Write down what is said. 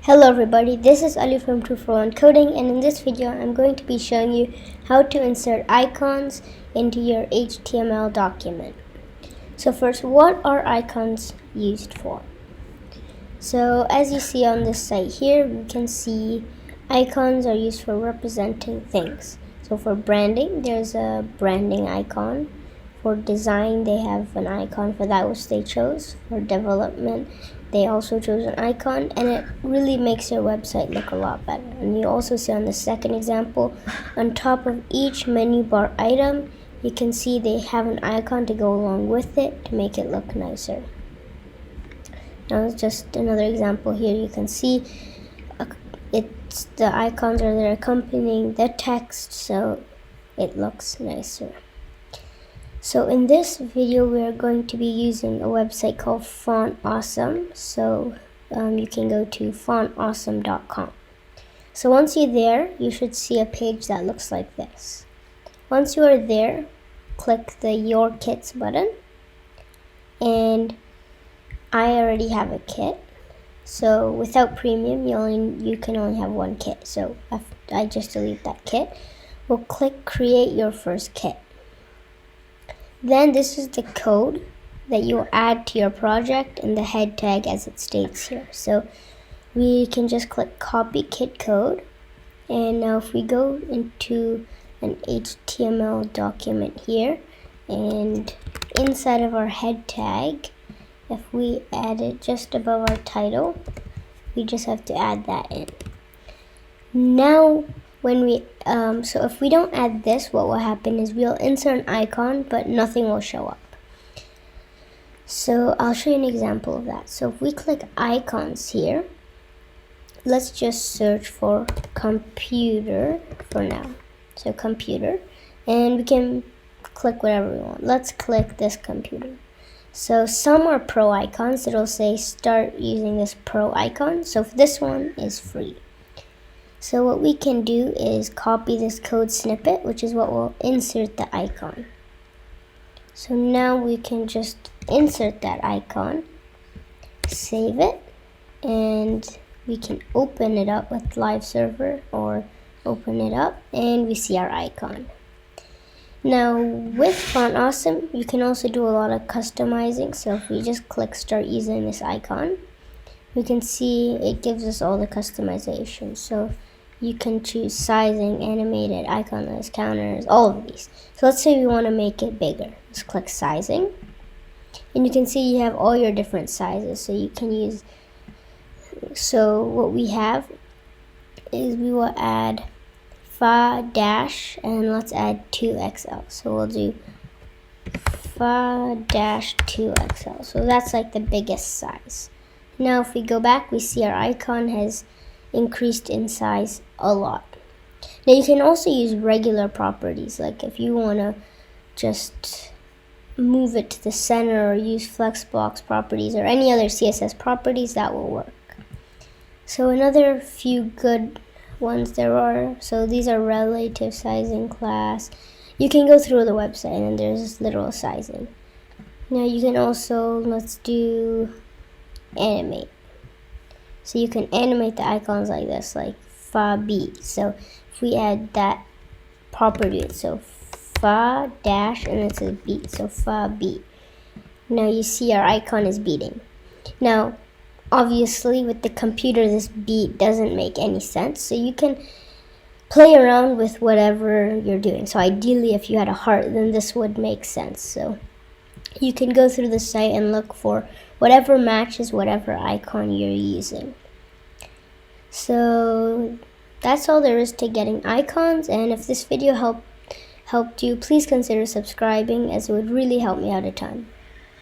Hello everybody, this is Ali from True for One Coding, and in this video I'm going to be showing you how to insert icons into your HTML document. So first, what are icons used for? So as you see on this site here, we can see icons are used for representing things. So for branding, there's a branding icon. For design, they have an icon for that which they chose. For development, they also chose an icon, and it really makes your website look a lot better. And you also see on the second example, on top of each menu bar item, you can see they have an icon to go along with it to make it look nicer. Now just another example here, you can see the icons are there accompanying the text, so it looks nicer. So in this video, we are going to be using a website called Font Awesome. So you can go to fontawesome.com. So once you're there, you should see a page that looks like this. Once you are there, click the Your Kits button. And I already have a kit. So without premium, you can only have one kit. So I just delete that kit. We'll click Create Your First Kit. Then this is the code that you'll add to your project in the head tag as it states here. So we can just click copy kit code. And now if we go into an HTML document here, and inside of our head tag, if we add it just above our title, we just have to add that in. Now when we so if we don't add this, what will happen is we'll insert an icon but nothing will show up. So I'll show you an example of that. So if we click icons here, let's just search for computer for now. So computer, and we can click whatever we want. Let's click this computer. So some are pro icons. It'll say start using this pro icon. So this one is free. So what we can do is copy this code snippet, which is what will insert the icon. So now we can just insert that icon, save it, and we can open it up with Live Server or open it up, and we see our icon. Now with Font Awesome, you can also do a lot of customizing. So if we just click start using this icon, we can see it gives us all the customization. So you can choose sizing, animated, iconless, counters, all of these. So let's say we want to make it bigger. Let's click sizing. And you can see you have all your different sizes. So you can use, so what we have is we will add fa dash, and let's add 2XL. So we'll do fa dash 2XL. So that's like the biggest size. Now if we go back, we see our icon has increased in size a lot. Now you can also use regular properties, like if you want to just move it to the center or use flexbox properties or any other CSS properties, that will work. So another few good ones there are, so these are relative sizing class. You can go through the website and then there's literal sizing. Now you can also, let's do animate. So you can animate the icons like this, like fa beat. So if we add that property, so fa dash and it says beat, so fa beat. Now you see our icon is beating. Now obviously with the computer this beat doesn't make any sense, so you can play around with whatever you're doing. So ideally if you had a heart, then this would make sense. So you can go through the site and look for whatever matches whatever icon you're using. So that's all there is to getting icons, and if this video helped you, please consider subscribing, as it would really help me out a ton.